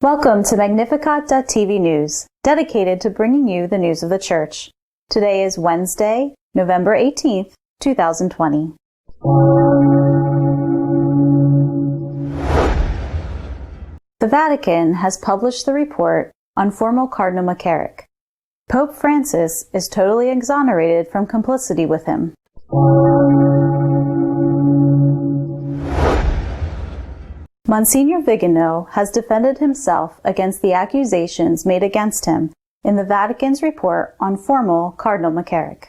Welcome to Magnificat TV News, dedicated to bringing you the news of the Church. Today is Wednesday, November 18th, 2020. The Vatican has published the report on former Cardinal McCarrick. Pope Francis is totally exonerated from complicity with him. Monsignor Vigano has defended himself against the accusations made against him in the Vatican's report on former Cardinal McCarrick.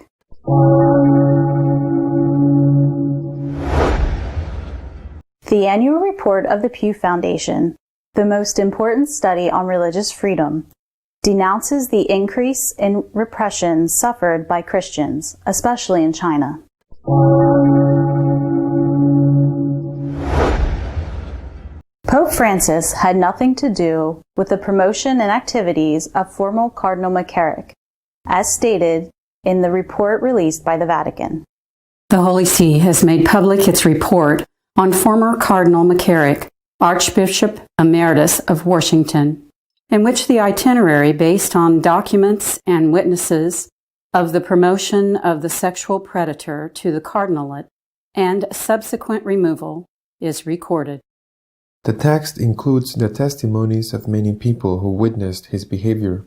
The annual report of the Pew Foundation, the most important study on religious freedom, denounces the increase in repression suffered by Christians, especially in China. Pope Francis had nothing to do with the promotion and activities of former Cardinal McCarrick, as stated in the report released by the Vatican. The Holy See has made public its report on former Cardinal McCarrick, Archbishop Emeritus of Washington, in which the itinerary based on documents and witnesses of the promotion of the sexual predator to the cardinalate and subsequent removal is recorded. The text includes the testimonies of many people who witnessed his behavior.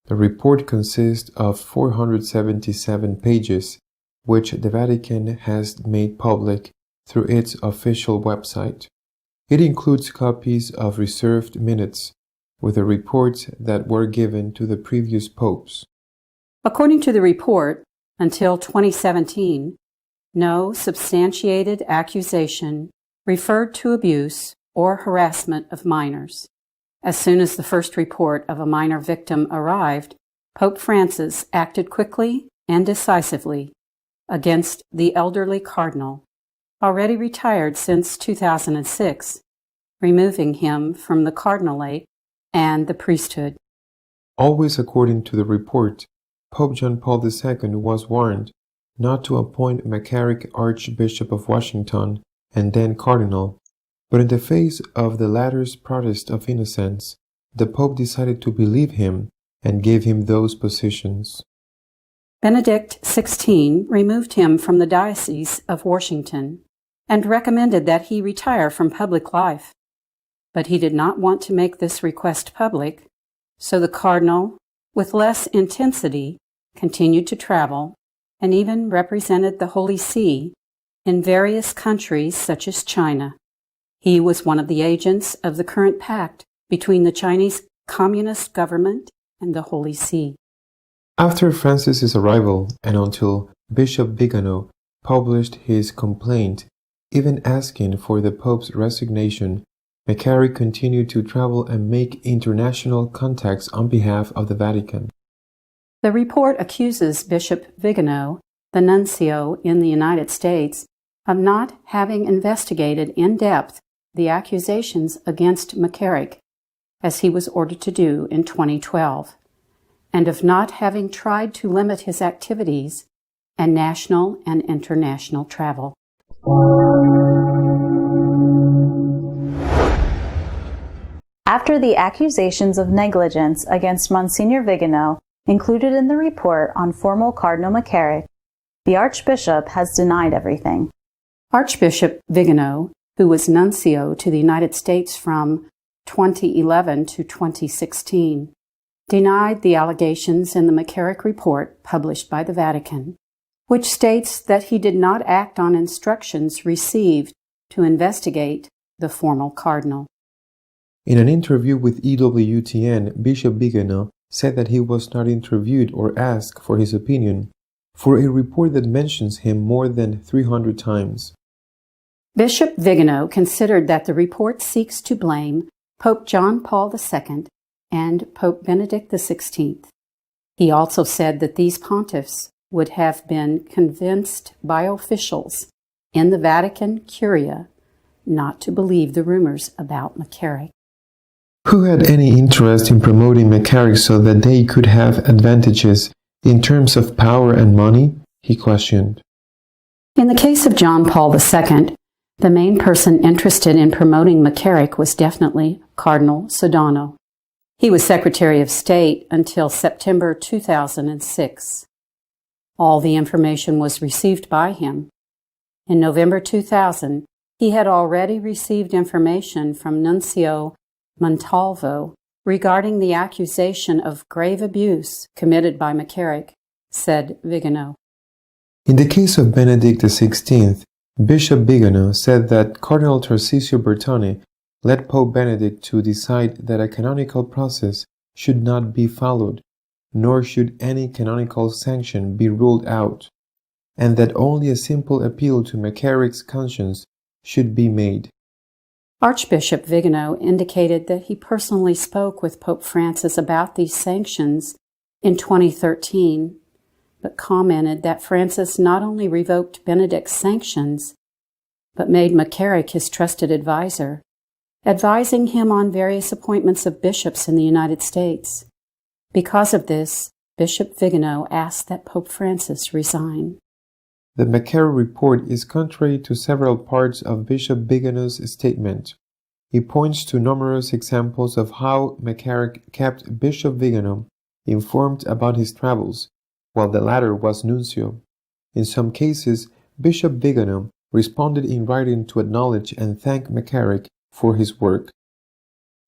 The report consists of 477 pages, which the Vatican has made public through its official website. It includes copies of reserved minutes with the reports that were given to the previous popes. According to the report, until 2017, no substantiated accusation referred to abuse or harassment of minors. As soon as the first report of a minor victim arrived, Pope Francis acted quickly and decisively against the elderly cardinal, already retired since 2006, removing him from the cardinalate and the priesthood. Always according to the report, Pope John Paul II was warned not to appoint McCarrick Archbishop of Washington and then Cardinal, but in the face of the latter's protest of innocence, the Pope decided to believe him and gave him those positions. Benedict XVI removed him from the Diocese of Washington and recommended that he retire from public life. But he did not want to make this request public, so the cardinal, with less intensity, continued to travel and even represented the Holy See in various countries such as China. He was one of the agents of the current pact between the Chinese Communist government and the Holy See. After Francis's arrival and until Bishop Vigano published his complaint, even asking for the Pope's resignation, McCarrick continued to travel and make international contacts on behalf of the Vatican. The report accuses Bishop Vigano, the nuncio in the United States, of not having investigated in depth the accusations against McCarrick, as he was ordered to do in 2012, and of not having tried to limit his activities and national and international travel. After the accusations of negligence against Monsignor Vigano included in the report on former Cardinal McCarrick, the Archbishop has denied everything. Archbishop Vigano, who was nuncio to the United States from 2011 to 2016, denied the allegations in the McCarrick report published by the Vatican, which states that he did not act on instructions received to investigate the former cardinal. In an interview with EWTN, Bishop Vigano said that he was not interviewed or asked for his opinion for a report that mentions him more than 300 times. Bishop Vigano considered that the report seeks to blame Pope John Paul II and Pope Benedict XVI. He also said that these pontiffs would have been convinced by officials in the Vatican Curia not to believe the rumors about McCarrick. Who had any interest in promoting McCarrick so that they could have advantages in terms of power and money? He questioned. In the case of John Paul II, the main person interested in promoting McCarrick was definitely Cardinal Sodano. He was Secretary of State until September 2006. All the information was received by him. In November 2000, he had already received information from Nuncio Montalvo regarding the accusation of grave abuse committed by McCarrick, said Vigano. In the case of Benedict XVI, Bishop Vigano said that Cardinal Tarcisio Bertone led Pope Benedict to decide that a canonical process should not be followed, nor should any canonical sanction be ruled out, and that only a simple appeal to McCarrick's conscience should be made. Archbishop Vigano indicated that he personally spoke with Pope Francis about these sanctions in 2013, but commented that Francis not only revoked Benedict's sanctions, but made McCarrick his trusted advisor, advising him on various appointments of bishops in the United States. Because of this, Bishop Vigano asked that Pope Francis resign. The McCarrick report is contrary to several parts of Bishop Vigano's statement. He points to numerous examples of how McCarrick kept Bishop Vigano informed about his travels, while the latter was nuncio. In some cases, Bishop Vigano responded in writing to acknowledge and thank McCarrick for his work.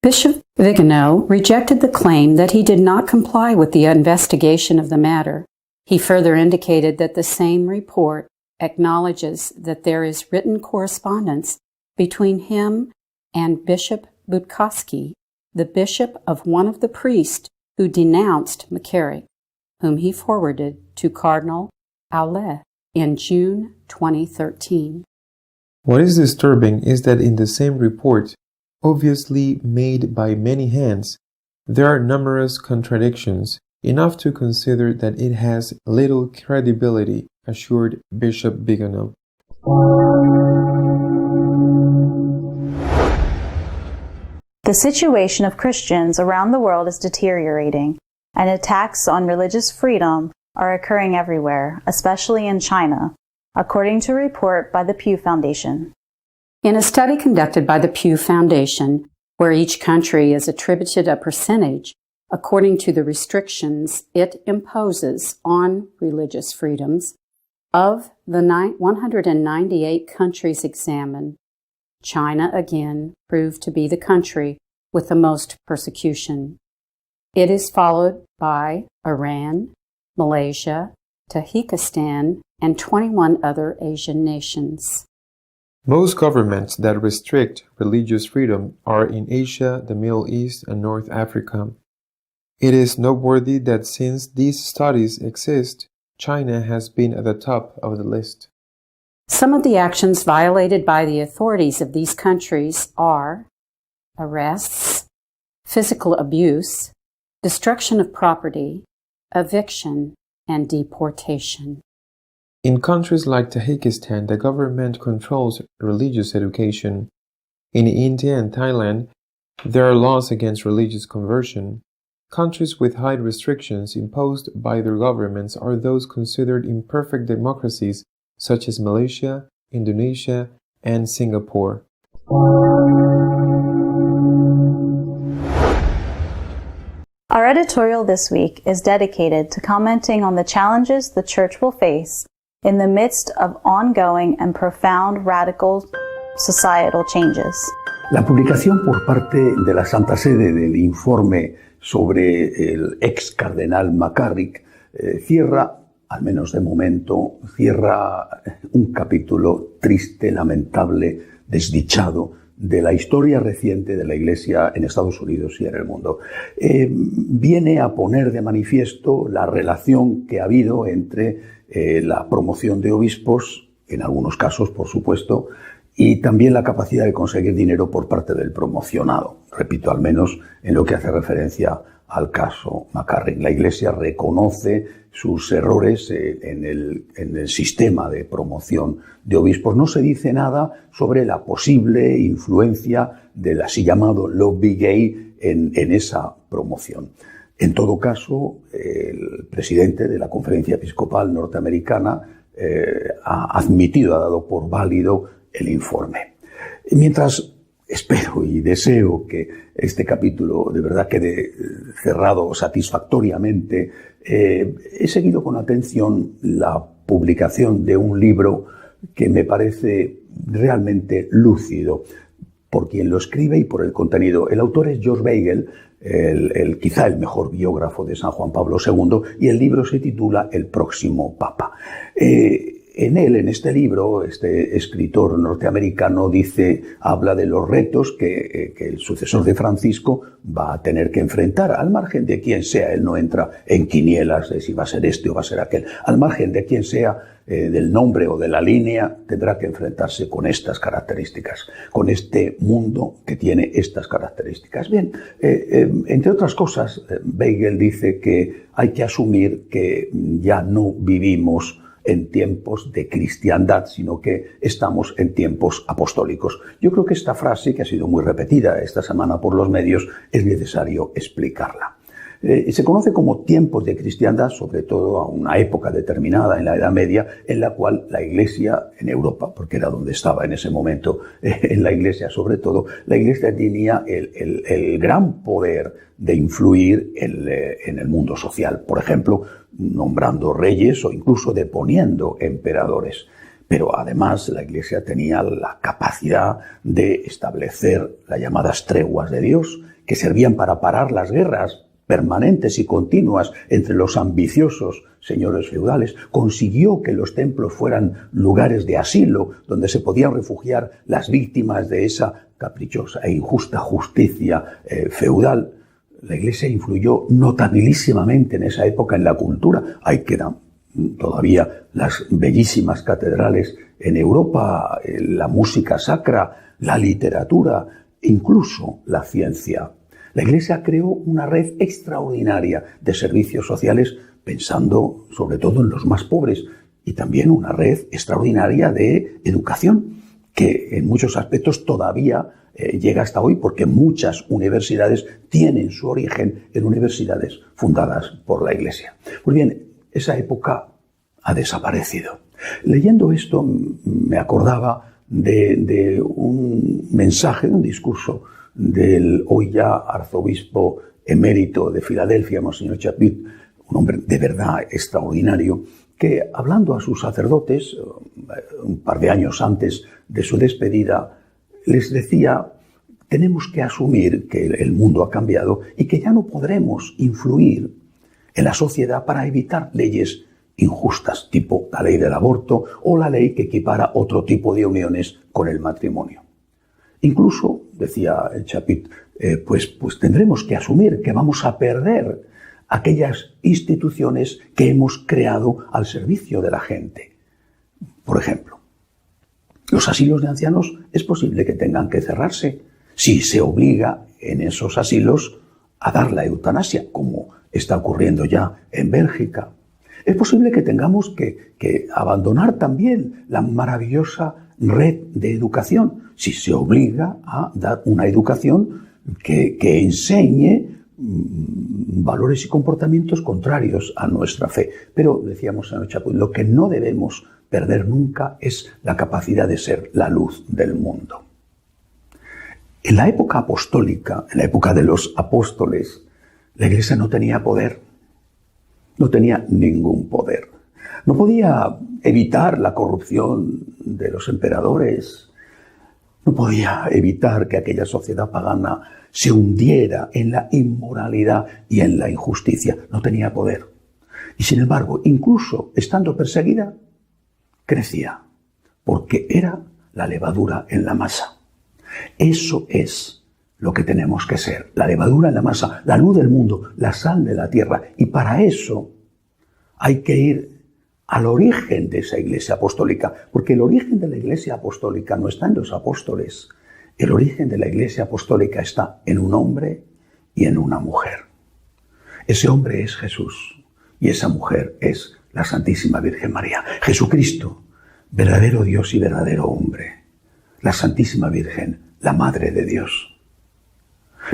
Bishop Vigano rejected the claim that he did not comply with the investigation of the matter. He further indicated that the same report acknowledges that there is written correspondence between him and Bishop Budkowski, the bishop of one of the priests who denounced McCarrick, whom he forwarded to Cardinal Aule in June 2013. What is disturbing is that in the same report, obviously made by many hands, there are numerous contradictions, enough to consider that it has little credibility, assured Bishop Vigano. The situation of Christians around the world is deteriorating, and attacks on religious freedom are occurring everywhere, especially in China, according to a report by the Pew Foundation. In a study conducted by the Pew Foundation, where each country is attributed a percentage according to the restrictions it imposes on religious freedoms, of the 198 countries examined, China again proved to be the country with the most persecution. It is followed by Iran, Malaysia, Tajikistan, and 21 other Asian nations. Most governments that restrict religious freedom are in Asia, the Middle East, and North Africa. It is noteworthy that since these studies exist, China has been at the top of the list. Some of the actions violated by the authorities of these countries are arrests, physical abuse, destruction of property, eviction, and deportation. In countries like Tajikistan, the government controls religious education. In India and Thailand, there are laws against religious conversion. Countries with high restrictions imposed by their governments are those considered imperfect democracies, such as Malaysia, Indonesia, and Singapore. Our editorial this week is dedicated to commenting on the challenges the Church will face in the midst of ongoing and profound radical societal changes. La publicación por parte de la Santa Sede del informe sobre el ex cardenal McCarrick cierra, al menos de momento, cierra un capítulo triste, lamentable, desdichado de la historia reciente de la Iglesia en Estados Unidos y en el mundo. Viene a poner de manifiesto la relación que ha habido entre la promoción de obispos, en algunos casos, por supuesto, y también la capacidad de conseguir dinero por parte del promocionado. Repito, al menos en lo que hace referencia al caso McCarrick. La Iglesia reconoce sus errores en el sistema de promoción de obispos. No se dice nada sobre la posible influencia del así llamado lobby gay en esa promoción. En todo caso, el presidente de la Conferencia Episcopal Norteamericana ha admitido, ha dado por válido el informe. Mientras espero y deseo que este capítulo de verdad quede cerrado satisfactoriamente. He seguido con atención la publicación de un libro que me parece realmente lúcido por quien lo escribe y por el contenido. El autor es George Weigel, quizá el mejor biógrafo de San Juan Pablo II, y el libro se titula El próximo Papa. En este libro, este escritor norteamericano habla de los retos que el sucesor de Francisco va a tener que enfrentar, al margen de quién sea. Él no entra en quinielas de si va a ser este o va a ser aquel. Al margen de quién sea, del nombre o de la línea, tendrá que enfrentarse con estas características, con este mundo que tiene estas características. Bien, entre otras cosas, Weigel dice que hay que asumir que ya no vivimos en tiempos de cristiandad, sino que estamos en tiempos apostólicos. Yo creo que esta frase, que ha sido muy repetida esta semana por los medios, es necesario explicarla. Se conoce como tiempos de cristiandad, sobre todo a una época determinada en la Edad Media, en la cual la Iglesia en Europa, porque era donde estaba en ese momento, en la Iglesia sobre todo, la Iglesia tenía el gran poder de influir en el mundo social. Por ejemplo, nombrando reyes o incluso deponiendo emperadores. Pero además la Iglesia tenía la capacidad de establecer las llamadas treguas de Dios, que servían para parar las guerras permanentes y continuas entre los ambiciosos señores feudales. Consiguió que los templos fueran lugares de asilo donde se podían refugiar las víctimas de esa caprichosa e injusta justicia feudal. La Iglesia influyó notabilísimamente en esa época en la cultura. Ahí quedan todavía las bellísimas catedrales en Europa, la música sacra, la literatura, incluso la ciencia. La Iglesia creó una red extraordinaria de servicios sociales, pensando sobre todo en los más pobres, y también una red extraordinaria de educación, que en muchos aspectos todavía llega hasta hoy, porque muchas universidades tienen su origen en universidades fundadas por la Iglesia. Pues bien, esa época ha desaparecido. Leyendo esto me acordaba de un mensaje, de un discurso del hoy ya arzobispo emérito de Filadelfia, Monseñor Chaput, un hombre de verdad extraordinario, que hablando a sus sacerdotes, un par de años antes de su despedida, les decía: tenemos que asumir que el mundo ha cambiado y que ya no podremos influir en la sociedad para evitar leyes injustas, tipo la ley del aborto o la ley que equipara otro tipo de uniones con el matrimonio. Incluso, decía el Chaput, pues tendremos que asumir que vamos a perder aquellas instituciones que hemos creado al servicio de la gente. Por ejemplo, los asilos de ancianos es posible que tengan que cerrarse si se obliga en esos asilos a dar la eutanasia, como está ocurriendo ya en Bélgica. Es posible que tengamos que abandonar también la maravillosa red de educación, si se obliga a dar una educación que enseñe valores y comportamientos contrarios a nuestra fe. Pero, decíamos en el Chaput, lo que no debemos perder nunca es la capacidad de ser la luz del mundo. En la época apostólica, en la época de los apóstoles, la Iglesia no tenía poder, no tenía ningún poder. No podía evitar la corrupción de los emperadores, no podía evitar que aquella sociedad pagana se hundiera en la inmoralidad y en la injusticia. No tenía poder. Y sin embargo, incluso estando perseguida, crecía, porque era la levadura en la masa. Eso es lo que tenemos que ser, la levadura en la masa, la luz del mundo, la sal de la tierra. Y para eso hay que ir al origen de esa Iglesia apostólica, porque el origen de la Iglesia apostólica no está en los apóstoles. El origen de la Iglesia apostólica está en un hombre y en una mujer. Ese hombre es Jesús y esa mujer es la Santísima Virgen María. Jesucristo, verdadero Dios y verdadero hombre. La Santísima Virgen, la Madre de Dios.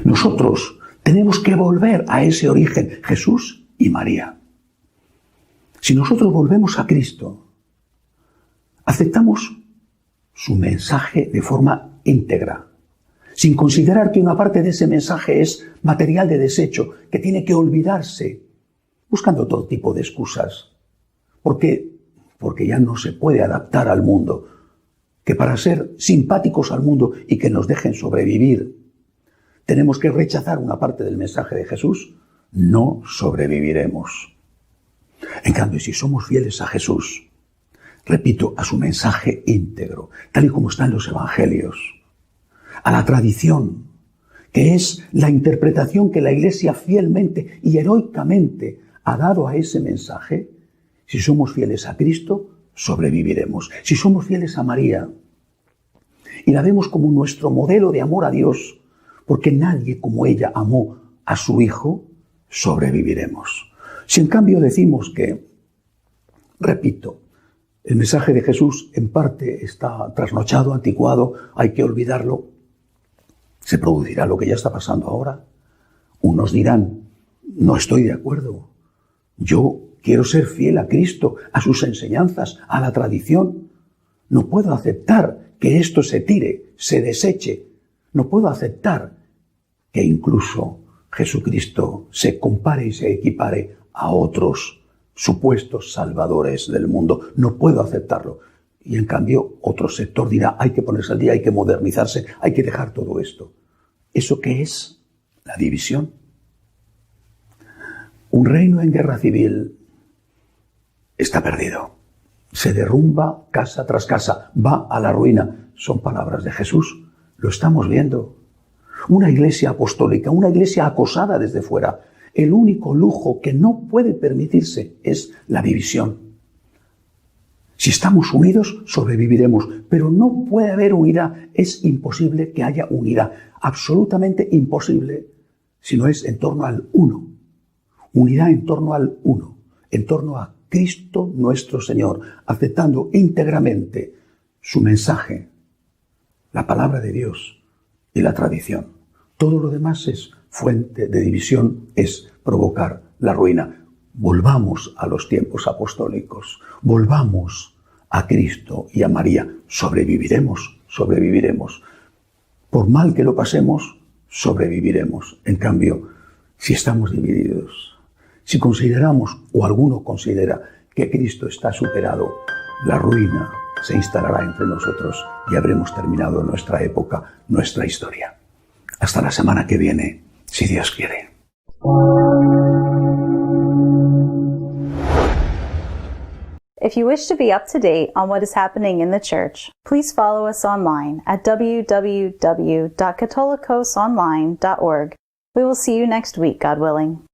Nosotros tenemos que volver a ese origen, Jesús y María. Si nosotros volvemos a Cristo, aceptamos su mensaje de forma íntegra, sin considerar que una parte de ese mensaje es material de desecho, que tiene que olvidarse, buscando todo tipo de excusas. Porque ya no se puede adaptar al mundo, que para ser simpáticos al mundo y que nos dejen sobrevivir, tenemos que rechazar una parte del mensaje de Jesús, no sobreviviremos. En cambio, si somos fieles a Jesús, repito, a su mensaje íntegro, tal y como está en los evangelios, a la tradición, que es la interpretación que la Iglesia fielmente y heroicamente ha dado a ese mensaje, si somos fieles a Cristo, sobreviviremos. Si somos fieles a María y la vemos como nuestro modelo de amor a Dios, porque nadie como ella amó a su Hijo, sobreviviremos. Si en cambio decimos que, repito, el mensaje de Jesús en parte está trasnochado, anticuado, hay que olvidarlo, se producirá lo que ya está pasando ahora. Unos dirán, no estoy de acuerdo, yo quiero ser fiel a Cristo, a sus enseñanzas, a la tradición. No puedo aceptar que esto se tire, se deseche. No puedo aceptar que incluso Jesucristo se compare y se equipare a otros supuestos salvadores del mundo. No puedo aceptarlo. Y en cambio otro sector dirá, hay que ponerse al día, hay que modernizarse, hay que dejar todo esto. ¿Eso qué es? La división. Un reino en guerra civil está perdido. Se derrumba casa tras casa, va a la ruina. Son palabras de Jesús. Lo estamos viendo. Una iglesia apostólica, una iglesia acosada desde fuera. El único lujo que no puede permitirse es la división. Si estamos unidos, sobreviviremos, pero no puede haber unidad. Es imposible que haya unidad, absolutamente imposible, si no es en torno al uno. Unidad en torno al uno, en torno a Cristo nuestro Señor, aceptando íntegramente su mensaje, la palabra de Dios y la tradición. Todo lo demás es fuente de división, es provocar la ruina. Volvamos a los tiempos apostólicos, volvamos a Cristo y a María. Sobreviviremos, sobreviviremos. Por mal que lo pasemos, sobreviviremos. En cambio, si estamos divididos, si consideramos, o alguno considera, que Cristo está superado, la ruina se instalará entre nosotros y habremos terminado nuestra época, nuestra historia. Hasta la semana que viene, si Dios quiere. If you wish to be up to date on what is happening in the Church, please follow us online at www.catholicosonline.org. We will see you next week, God willing.